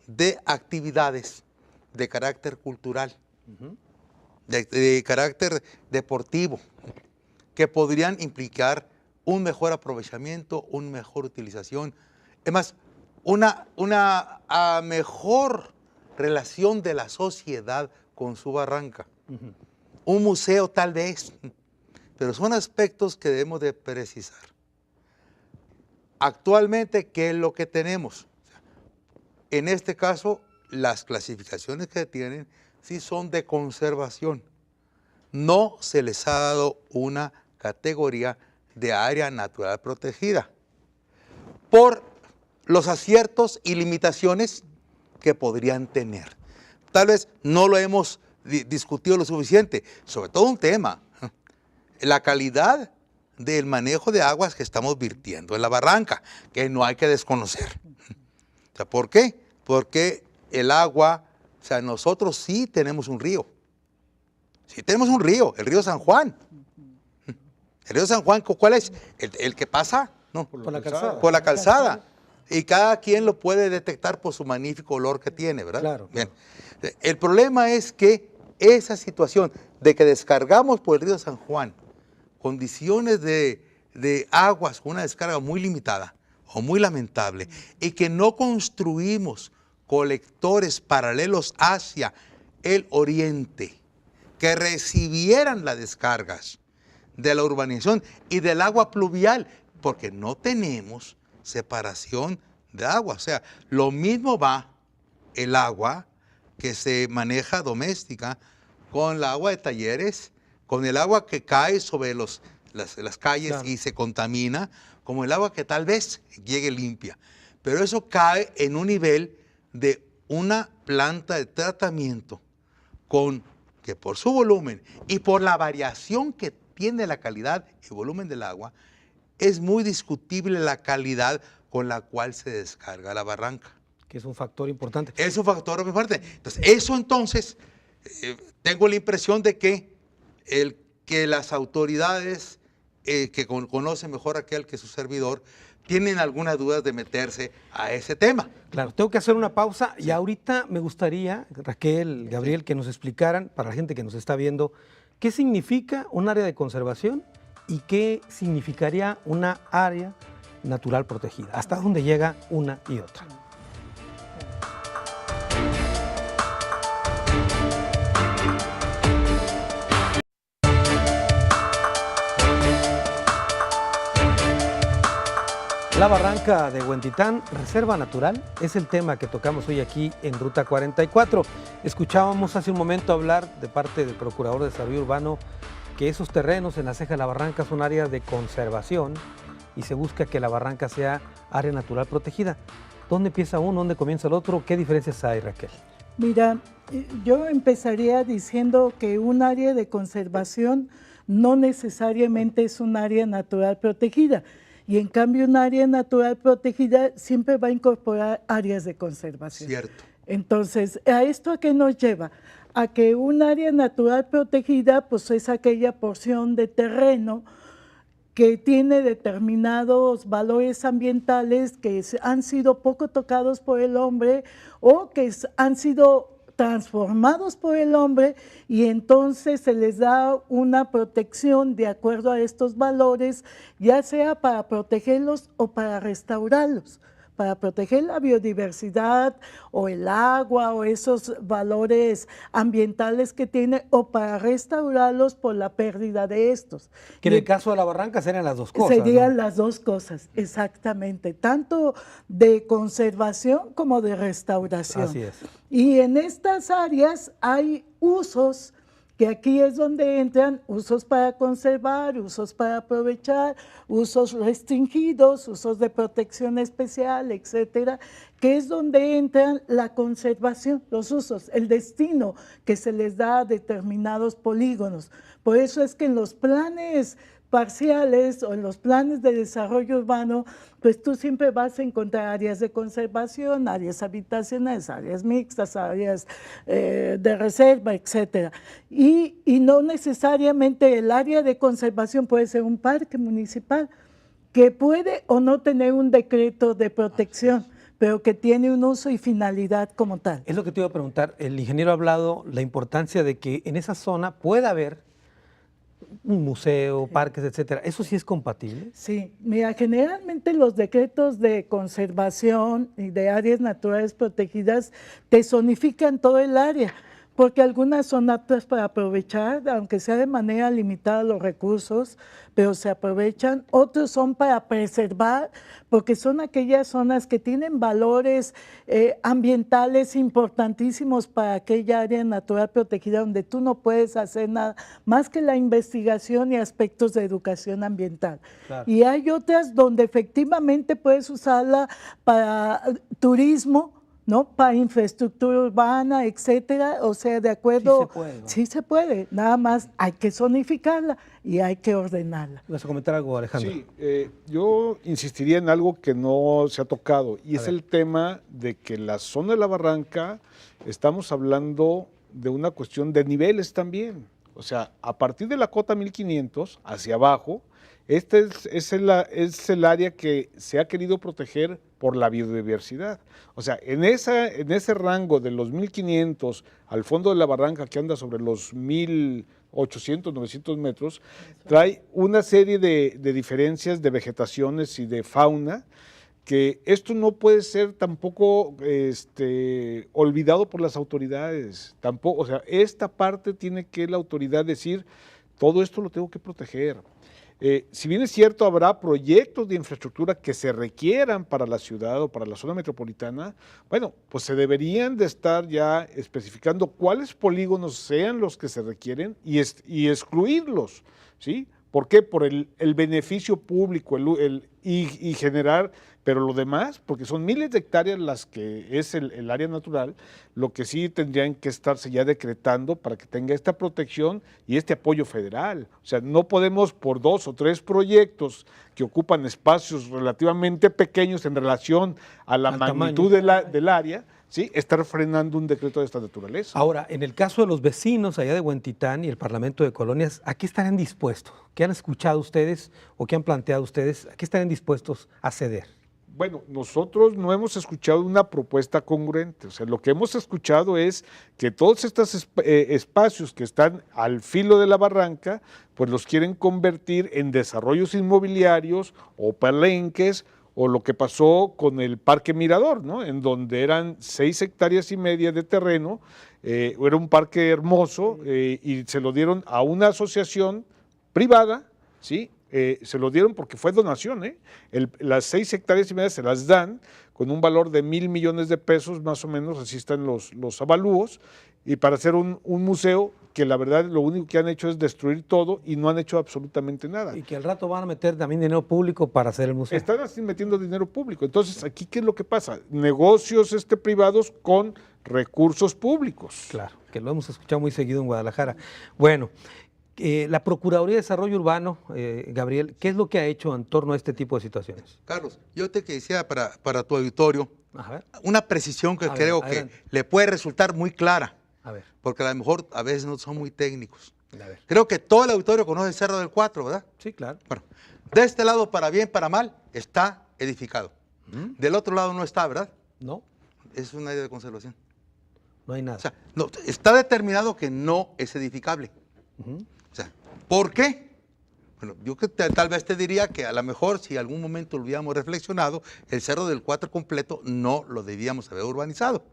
Speaker 5: de actividades de carácter cultural, de carácter deportivo, que podrían implicar un mejor aprovechamiento, una mejor utilización, es más, una mejor relación de la sociedad con su barranca. Un museo tal vez, pero son aspectos que debemos de precisar. Actualmente, ¿qué es lo que tenemos? En este caso, las clasificaciones que tienen sí son de conservación. No se les ha dado una categoría de área natural protegida por los aciertos y limitaciones que podrían tener. Tal vez no lo hemos discutido lo suficiente, sobre todo un tema, la calidad del manejo de aguas que estamos virtiendo en la barranca, que no hay que desconocer. O sea, ¿por qué? Porque el agua, o sea, nosotros sí tenemos un río. Sí tenemos un río, el río San Juan. ¿El río San Juan cuál es? El que pasa, ¿no?
Speaker 1: Por la calzada.
Speaker 5: Por la calzada. Y cada quien lo puede detectar por su magnífico olor que tiene, ¿verdad?
Speaker 1: Claro.
Speaker 5: Bien. El problema es que esa situación de que descargamos por el río San Juan condiciones de aguas con una descarga muy limitada o muy lamentable, y que no construimos colectores paralelos hacia el oriente que recibieran las descargas de la urbanización y del agua pluvial, porque no tenemos separación de agua. O sea, lo mismo va el agua que se maneja doméstica con el agua de talleres, con el agua que cae sobre las calles, claro, y se contamina, como el agua que tal vez llegue limpia. Pero eso cae en un nivel de una planta de tratamiento que por su volumen y por la variación que tiene la calidad y volumen del agua, es muy discutible la calidad con la cual se descarga la barranca.
Speaker 1: Que es un factor importante.
Speaker 5: Es un factor muy fuerte. Entonces, tengo la impresión de que las autoridades que conocen mejor aquel que su servidor, tienen algunas dudas de meterse a ese tema.
Speaker 1: Claro, tengo que hacer una pausa y ahorita me gustaría, Raquel, Gabriel, que nos explicaran, para la gente que nos está viendo, qué significa un área de conservación y qué significaría una área natural protegida, hasta dónde llega una y otra. La barranca de Huentitán, reserva natural, es el tema que tocamos hoy aquí en Ruta 44. Escuchábamos hace un momento hablar de parte del Procurador de Desarrollo Urbano que esos terrenos en la ceja de la barranca son áreas de conservación y se busca que la barranca sea área natural protegida. ¿Dónde empieza uno? ¿Dónde comienza el otro? ¿Qué diferencias hay, Raquel?
Speaker 3: Mira, yo empezaría diciendo que un área de conservación no necesariamente es un área natural protegida. Y en cambio un área natural protegida siempre va a incorporar áreas de conservación.
Speaker 5: Cierto.
Speaker 3: Entonces, ¿a esto a qué nos lleva? A que un área natural protegida pues es aquella porción de terreno que tiene determinados valores ambientales que han sido poco tocados por el hombre o que han sido transformados por el hombre, y entonces se les da una protección de acuerdo a estos valores, ya sea para protegerlos o para restaurarlos, para proteger la biodiversidad o el agua o esos valores ambientales que tiene, o para restaurarlos por la pérdida de estos.
Speaker 1: Que en el caso de la barranca serían las dos cosas.
Speaker 3: Serían, ¿no?,
Speaker 1: las
Speaker 3: dos cosas, exactamente, tanto de conservación como de restauración.
Speaker 1: Así es.
Speaker 3: Y en estas áreas hay usos, que aquí es donde entran usos para conservar, usos para aprovechar, usos restringidos, usos de protección especial, etcétera, que es donde entran la conservación, los usos, el destino que se les da a determinados polígonos. Por eso es que en los planes parciales o en los planes de desarrollo urbano, pues tú siempre vas a encontrar áreas de conservación, áreas habitacionales, áreas mixtas, áreas de reserva, etcétera. Y no necesariamente el área de conservación puede ser un parque municipal, que puede o no tener un decreto de protección, pero que tiene un uso y finalidad como tal.
Speaker 1: Es lo que te iba a preguntar. El ingeniero ha hablado la importancia de que en esa zona pueda haber un museo, parques, etcétera. ¿Eso sí es compatible?
Speaker 3: Sí, mira, generalmente los decretos de conservación y de áreas naturales protegidas te zonifican todo el área, porque algunas son aptas para aprovechar, aunque sea de manera limitada los recursos, pero se aprovechan. Otros son para preservar, porque son aquellas zonas que tienen valores ambientales importantísimos para aquella área natural protegida, donde tú no puedes hacer nada más que la investigación y aspectos de educación ambiental. Claro. Y hay otras donde efectivamente puedes usarla para turismo, ¿no? Para infraestructura urbana, etcétera, o sea, de acuerdo.
Speaker 1: Sí se puede, ¿no?
Speaker 3: Sí se puede, nada más hay que zonificarla y hay que ordenarla.
Speaker 1: ¿Vas a comentar algo, Alejandro?
Speaker 4: Sí, yo insistiría en algo que no se ha tocado, y es el tema de que la zona de la barranca, estamos hablando de una cuestión de niveles también. O sea, a partir de la cota 1500 hacia abajo, este es el área que se ha querido proteger por la biodiversidad. O sea, en ese rango de los 1500 al fondo de la barranca, que anda sobre los 1000 800, 900 metros, trae una serie de diferencias de vegetaciones y de fauna, que esto no puede ser tampoco olvidado por las autoridades, tampoco, o sea, esta parte tiene que la autoridad decir, todo esto lo tengo que proteger. Si bien es cierto, habrá proyectos de infraestructura que se requieran para la ciudad o para la zona metropolitana, bueno, pues se deberían de estar ya especificando cuáles polígonos sean los que se requieren y excluirlos, ¿sí? ¿Por qué? Por el beneficio público y generar, pero lo demás, porque son miles de hectáreas las que es el área natural, lo que sí tendrían que estarse ya decretando para que tenga esta protección y este apoyo federal. O sea, no podemos por 2 o 3 proyectos que ocupan espacios relativamente pequeños en relación a la magnitud del área, ¿sí?, estar frenando un decreto de esta naturaleza.
Speaker 1: Ahora, en el caso de los vecinos allá de Huentitán y el Parlamento de Colonias, ¿a qué estarán dispuestos? ¿Qué han escuchado ustedes o qué han planteado ustedes? ¿A qué estarán dispuestos a ceder?
Speaker 4: Bueno, nosotros no hemos escuchado una propuesta congruente. O sea, lo que hemos escuchado es que todos estos espacios que están al filo de la barranca, pues los quieren convertir en desarrollos inmobiliarios o palenques, o lo que pasó con el Parque Mirador, ¿no?, en donde eran 6,5 hectáreas de terreno, era un parque hermoso, y se lo dieron a una asociación privada, ¿sí? Se lo dieron porque fue donación, las 6,5 hectáreas se las dan con un valor de 1,000 millones de pesos, más o menos, así están los avalúos, y para hacer un museo que la verdad lo único que han hecho es destruir todo y no han hecho absolutamente nada.
Speaker 1: Y que al rato van a meter también dinero público para hacer el museo.
Speaker 4: Están así metiendo dinero público. Entonces, aquí, ¿qué es lo que pasa? Negocios privados con recursos públicos.
Speaker 1: Claro, que lo hemos escuchado muy seguido en Guadalajara. Bueno, la Procuraduría de Desarrollo Urbano, Gabriel, ¿qué es lo que ha hecho en torno a este tipo de situaciones?
Speaker 5: Carlos, yo te quisiera para tu auditorio
Speaker 1: A ver.
Speaker 5: una precisión que creo que
Speaker 1: adelante.
Speaker 5: le puede resultar muy clara,
Speaker 1: A ver,
Speaker 5: porque a lo mejor a veces no son muy técnicos.
Speaker 1: a ver.
Speaker 5: Creo que todo el auditorio conoce el Cerro del 4, ¿verdad?
Speaker 1: Sí, claro.
Speaker 5: Bueno, de este lado, para bien, para mal, está edificado. Del otro lado no está, ¿verdad?
Speaker 1: No,
Speaker 5: Es un área de conservación.
Speaker 1: no hay nada.
Speaker 5: O sea, no, está determinado que no es edificable. O sea, ¿por qué? Bueno, yo que tal vez te diría que a lo mejor si algún momento lo hubiéramos reflexionado, el Cerro del 4 completo no lo debíamos haber urbanizado.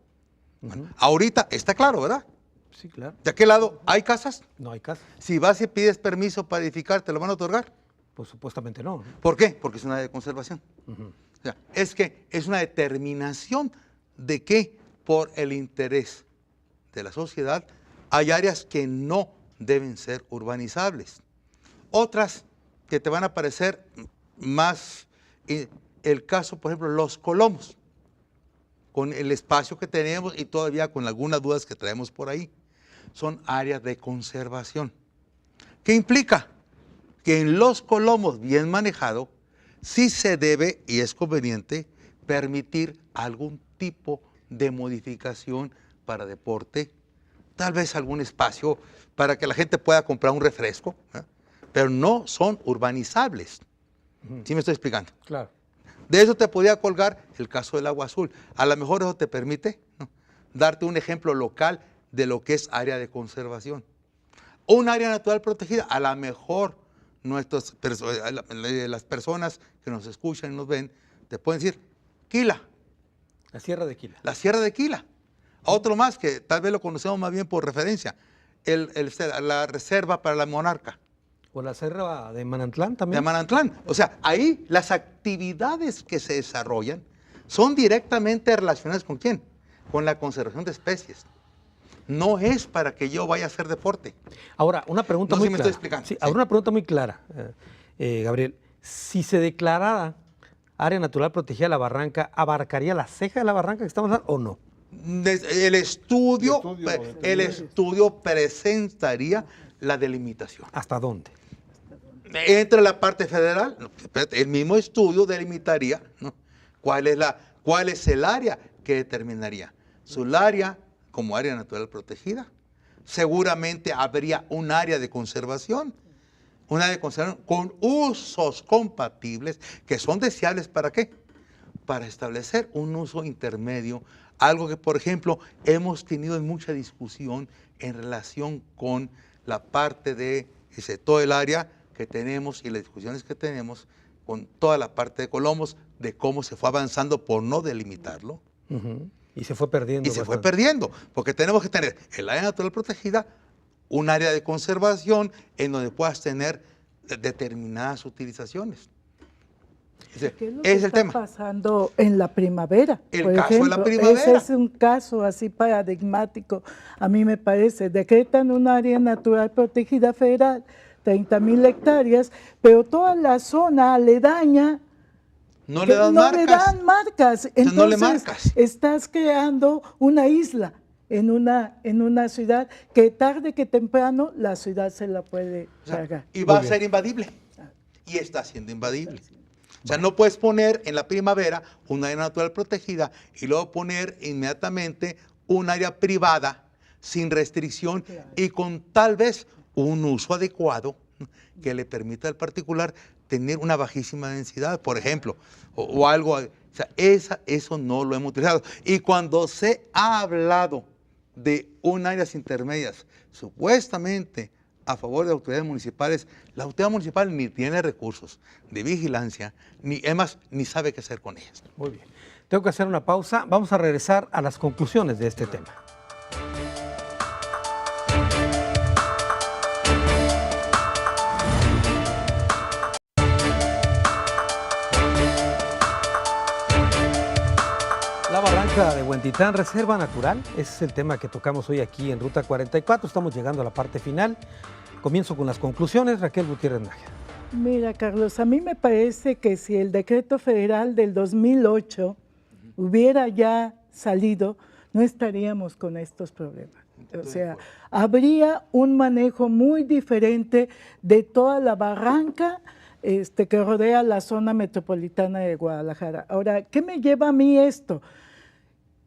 Speaker 5: Bueno, ahorita está claro, ¿verdad?
Speaker 1: Sí, claro.
Speaker 5: ¿De aquel lado hay casas?
Speaker 1: No hay casa.
Speaker 5: Si vas y pides permiso para edificar, ¿te lo van a otorgar?
Speaker 1: Pues supuestamente no.
Speaker 5: ¿Por qué? Porque es una área de conservación. O sea, es que es una determinación de que por el interés de la sociedad hay áreas que no deben ser urbanizables. Otras que te van a parecer más, el caso, por ejemplo, Los Colomos, con el espacio que tenemos y todavía con algunas dudas que traemos por ahí, son áreas de conservación. ¿Qué implica? Que en Los Colomos, bien manejado, sí se debe y es conveniente permitir algún tipo de modificación para deporte, tal vez algún espacio para que la gente pueda comprar un refresco, pero no son urbanizables. ¿Sí me estoy explicando?
Speaker 1: Claro.
Speaker 5: De eso te podía colgar el caso del Agua Azul. A lo mejor eso te permite, ¿no?, darte un ejemplo local de lo que es área de conservación. Un área natural protegida, a lo mejor las personas que nos escuchan y nos ven, te pueden decir, Quila.
Speaker 1: La Sierra de Quila.
Speaker 5: La Sierra de Quila. Otro más que tal vez lo conocemos más bien por referencia, la Reserva para la Monarca.
Speaker 1: O la Sierra de Manantlán también.
Speaker 5: De Manantlán. O sea, ahí las actividades que se desarrollan son directamente relacionadas ¿con quién? Con la conservación de especies. No es para que yo vaya a hacer deporte.
Speaker 1: Ahora, una pregunta
Speaker 5: No sé
Speaker 1: muy
Speaker 5: si me
Speaker 1: clara.
Speaker 5: estoy explicando.
Speaker 1: Sí,
Speaker 5: Sí.
Speaker 1: ahora una pregunta muy clara, Gabriel. Si se declarara área natural protegida la barranca, ¿abarcaría la ceja de la barranca que estamos hablando o no?
Speaker 5: El estudio presentaría la delimitación.
Speaker 1: ¿Hasta dónde?
Speaker 5: Entre la parte federal, el mismo estudio delimitaría, ¿no?, cuál es el área que determinaría. Su área como área natural protegida. Seguramente habría un área de conservación. Un área de conservación con usos compatibles que son deseables ¿para qué? Para establecer un uso intermedio. Algo que, por ejemplo, hemos tenido mucha discusión en relación con la parte de todo el área que tenemos y las discusiones que tenemos con toda la parte de Colomos, de cómo se fue avanzando por no delimitarlo.
Speaker 1: Y se fue perdiendo.
Speaker 5: Y se fue perdiendo, porque tenemos que tener el área natural protegida, un área de conservación en donde puedas tener determinadas utilizaciones.
Speaker 3: ¿Qué es lo
Speaker 5: Ese
Speaker 3: que
Speaker 5: es el
Speaker 3: está
Speaker 5: tema.
Speaker 3: pasando en la primavera?
Speaker 5: El
Speaker 3: por
Speaker 5: caso de
Speaker 3: ejemplo,
Speaker 5: la primavera.
Speaker 3: Ese es un caso así paradigmático, a mí me parece. Decretan un área natural protegida federal, 30,000 hectáreas, pero toda la zona aledaña
Speaker 5: No le dan
Speaker 3: no
Speaker 5: marcas.
Speaker 3: le dan marcas. Entonces,
Speaker 5: no le marcas.
Speaker 3: estás creando una isla en una ciudad que tarde que temprano la ciudad se la puede cargar.
Speaker 5: Y va a ser invadible. Y está siendo invadible. O sea, no puedes poner en la primavera un área natural protegida y luego poner inmediatamente un área privada sin restricción y con tal vez un uso adecuado que le permita al particular tener una bajísima densidad, por ejemplo, o algo. O sea, eso no lo hemos utilizado. Y cuando se ha hablado de un áreas intermedias, supuestamente a favor de autoridades municipales, la autoridad municipal ni tiene recursos de vigilancia, ni sabe qué hacer con ellas.
Speaker 1: Muy bien. Tengo que hacer una pausa. Vamos a regresar a las conclusiones de este tema. La barranca de Huentitán, reserva natural, ese es el tema que tocamos hoy aquí en Ruta 44. Estamos llegando a la parte final. Comienzo con las conclusiones. Raquel Gutiérrez Nájera.
Speaker 3: Mira, Carlos, a mí me parece que si el decreto federal del 2008 hubiera ya salido, no estaríamos con estos problemas. O sea, habría un manejo muy diferente de toda la barranca que rodea la zona metropolitana de Guadalajara. Ahora, ¿qué me lleva a mí esto?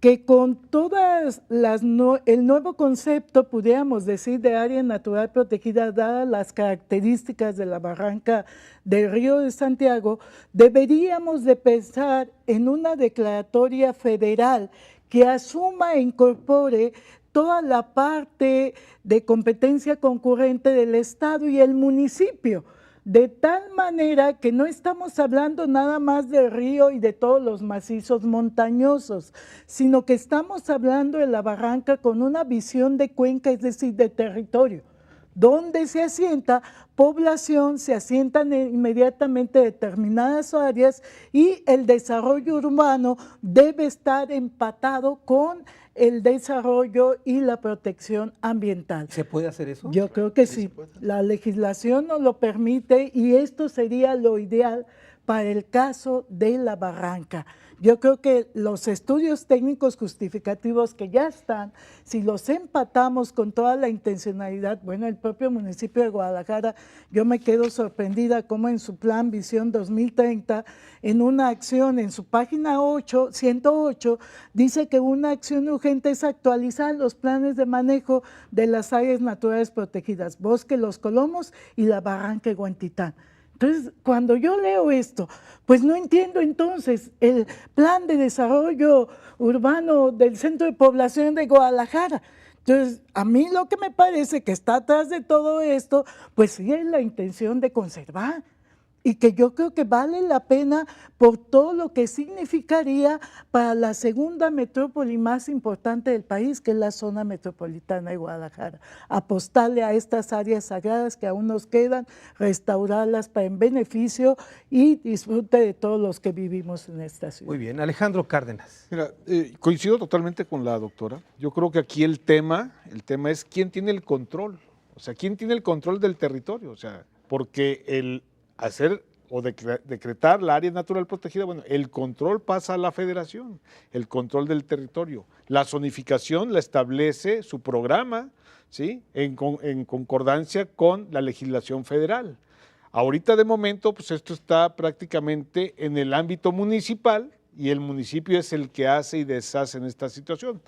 Speaker 3: Que con todas el nuevo concepto, pudiéramos decir, de área natural protegida, dadas las características de la barranca del Río de Santiago, deberíamos de pensar en una declaratoria federal que asuma e incorpore toda la parte de competencia concurrente del Estado y el municipio, de tal manera que no estamos hablando nada más del río y de todos los macizos montañosos, sino que estamos hablando de la barranca con una visión de cuenca, es decir, de territorio, donde se asienta población, se asientan inmediatamente determinadas áreas y el desarrollo urbano debe estar empatado con el desarrollo y la protección ambiental.
Speaker 1: ¿Se puede hacer eso?
Speaker 3: Yo creo que sí. La legislación nos lo permite y esto sería lo ideal para el caso de la barranca. Yo creo que los estudios técnicos justificativos que ya están, si los empatamos con toda la intencionalidad, bueno, el propio municipio de Guadalajara, yo me quedo sorprendida cómo en su plan Visión 2030, en una acción, en su página 108, dice que una acción urgente es actualizar los planes de manejo de las áreas naturales protegidas, Bosque Los Colomos y la barranca de Huentitán. Entonces, cuando yo leo esto, pues no entiendo entonces el plan de desarrollo urbano del Centro de Población de Guadalajara. Entonces, a mí lo que me parece que está atrás de todo esto, pues sí es la intención de conservar. Y que yo creo que vale la pena por todo lo que significaría para la segunda metrópoli más importante del país, que es la zona metropolitana de Guadalajara. Apostarle a estas áreas sagradas que aún nos quedan, restaurarlas para en beneficio y disfrute de todos los que vivimos en esta ciudad.
Speaker 1: Muy bien, Alejandro Cárdenas.
Speaker 4: Mira, coincido totalmente con la doctora. Yo creo que aquí el tema es quién tiene el control. O sea, quién tiene el control del territorio. O sea, porque el hacer o decretar la área natural protegida, bueno, el control pasa a la federación, el control del territorio. La zonificación la establece su programa, ¿sí? En concordancia con la legislación federal. Ahorita de momento, pues esto está prácticamente en el ámbito municipal y el municipio es el que hace y deshace en esta situación.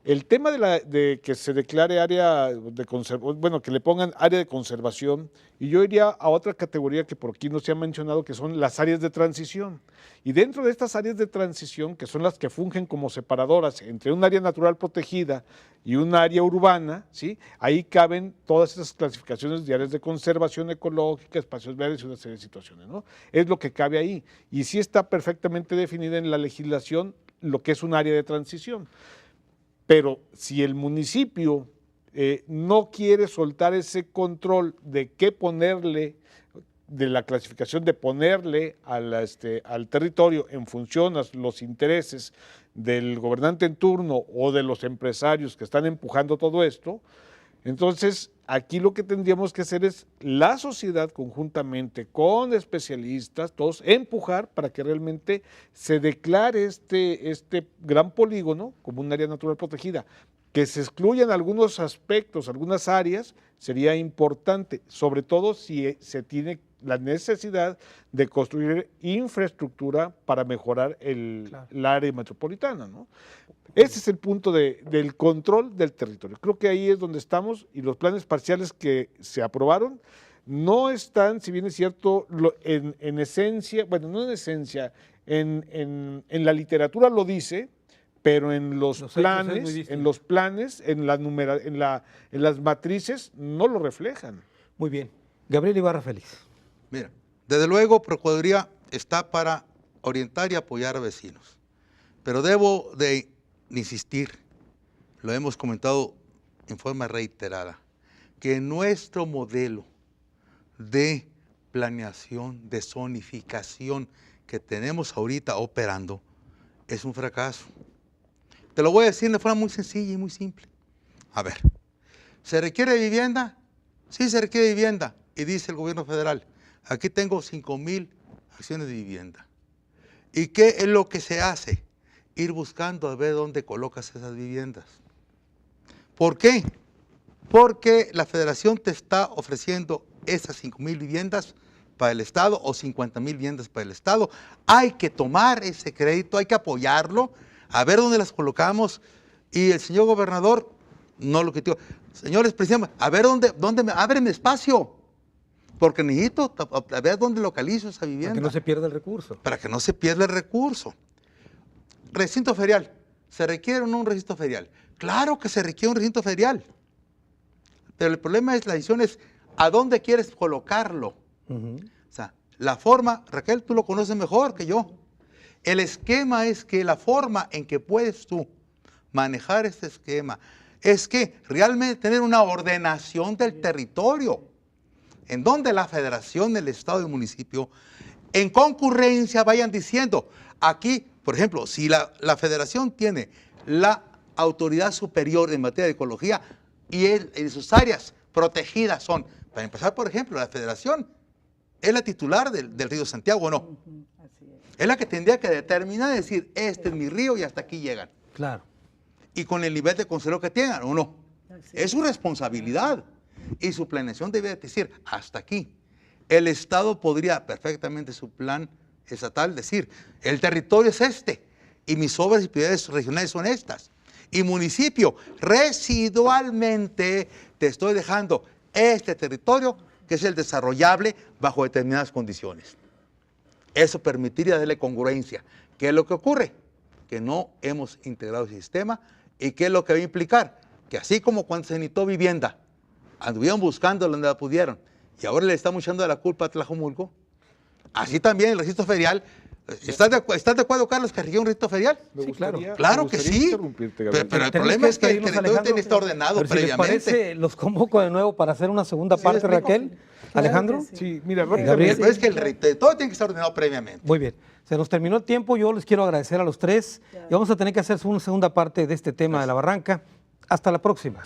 Speaker 4: El tema de que se declare área de conservación, bueno, que le pongan área de conservación, y yo iría a otra categoría que por aquí no se ha mencionado, que son las áreas de transición. Y dentro de estas áreas de transición, que son las que fungen como separadoras entre un área natural protegida y un área urbana, ¿sí? Ahí caben todas esas clasificaciones de áreas de conservación ecológica, espacios verdes y una serie de situaciones, ¿no? Es lo que cabe ahí. Y sí está perfectamente definida en la legislación lo que es un área de transición. Pero si el municipio no quiere soltar ese control de qué ponerle, de la clasificación de ponerle al territorio en función a los intereses del gobernante en turno o de los empresarios que están empujando todo esto, entonces aquí lo que tendríamos que hacer es la sociedad conjuntamente con especialistas, todos empujar para que realmente se declare este gran polígono como un área natural protegida. Que se excluyan algunos aspectos, algunas áreas, sería importante, sobre todo si se tiene la necesidad de construir infraestructura para mejorar la área metropolitana, ¿no? Ese es el punto del control del territorio. Creo que ahí es donde estamos, y los planes parciales que se aprobaron no están, si bien es cierto, en esencia, bueno, no en esencia, en la literatura lo dice, pero en los planes, en las matrices no lo reflejan.
Speaker 1: Muy bien. Gabriel Ibarra Félix.
Speaker 5: Mira, desde luego Procuraduría está para orientar y apoyar a vecinos, pero debo de insistir, lo hemos comentado en forma reiterada, que nuestro modelo de planeación, de zonificación que tenemos ahorita operando es un fracaso. Te lo voy a decir de forma muy sencilla y muy simple. A ver, ¿se requiere vivienda? Sí, se requiere vivienda. Y dice el gobierno federal, aquí tengo 5,000 acciones de vivienda. ¿Y qué es lo que se hace? Ir buscando a ver dónde colocas esas viviendas. ¿Por qué? Porque la federación te está ofreciendo esas 5,000 viviendas para el Estado o 50,000 viviendas para el Estado. Hay que tomar ese crédito, hay que apoyarlo, a ver dónde las colocamos. Y el señor gobernador no lo quitó. Señores presidentes, a ver dónde me abren espacio. Porque necesito a ver dónde localizo esa vivienda.
Speaker 1: Para que no se pierda el recurso.
Speaker 5: Para que no se pierda el recurso. Recinto ferial. ¿Se requiere o no un recinto ferial? Claro que se requiere un recinto ferial. Pero el problema es, la decisión es, ¿a dónde quieres colocarlo? O sea, la forma, Raquel, tú lo conoces mejor que yo. El esquema es que la forma en que puedes tú manejar este esquema es que realmente tener una ordenación del territorio, en donde la federación, el estado y el municipio, en concurrencia vayan diciendo, aquí, por ejemplo, si la federación tiene la autoridad superior en materia de ecología y en sus áreas protegidas son, para empezar, por ejemplo, la federación es la titular del río Santiago, ¿o no? Es la que tendría que determinar, decir, este es mi río y hasta aquí llegan.
Speaker 1: Claro.
Speaker 5: Y con el nivel de conservación que tengan, ¿o no? Es su responsabilidad. Y su planeación debe decir, hasta aquí. El Estado podría perfectamente, su plan estatal, decir, el territorio es este, y mis obras y prioridades regionales son estas. Y municipio, residualmente te estoy dejando este territorio, que es el desarrollable bajo determinadas condiciones. Eso permitiría darle congruencia. ¿Qué es lo que ocurre? Que no hemos integrado el sistema. ¿Y qué es lo que va a implicar? Que así como cuando se necesitó vivienda, anduvieron buscando donde la pudieron, y ahora le estamos echando la culpa a Tlajomulco, así también el registro ferial. ¿Estás de acuerdo, Carlos, que requiere un registro ferial?
Speaker 1: Sí, claro.
Speaker 5: Claro que sí. Pero el problema es que el territorio tiene que estar ordenado previamente.
Speaker 1: Si les parece, los convoco de nuevo para hacer una segunda parte, Raquel.
Speaker 3: Claro,
Speaker 1: Alejandro.
Speaker 4: Sí, mira,
Speaker 1: Gabriel.
Speaker 5: Pero es que el territorio tiene que estar ordenado previamente.
Speaker 1: Muy bien. Se nos terminó el tiempo. Yo les quiero agradecer a los tres. Y vamos a tener que hacer una segunda parte de este tema de la barranca. Hasta la próxima.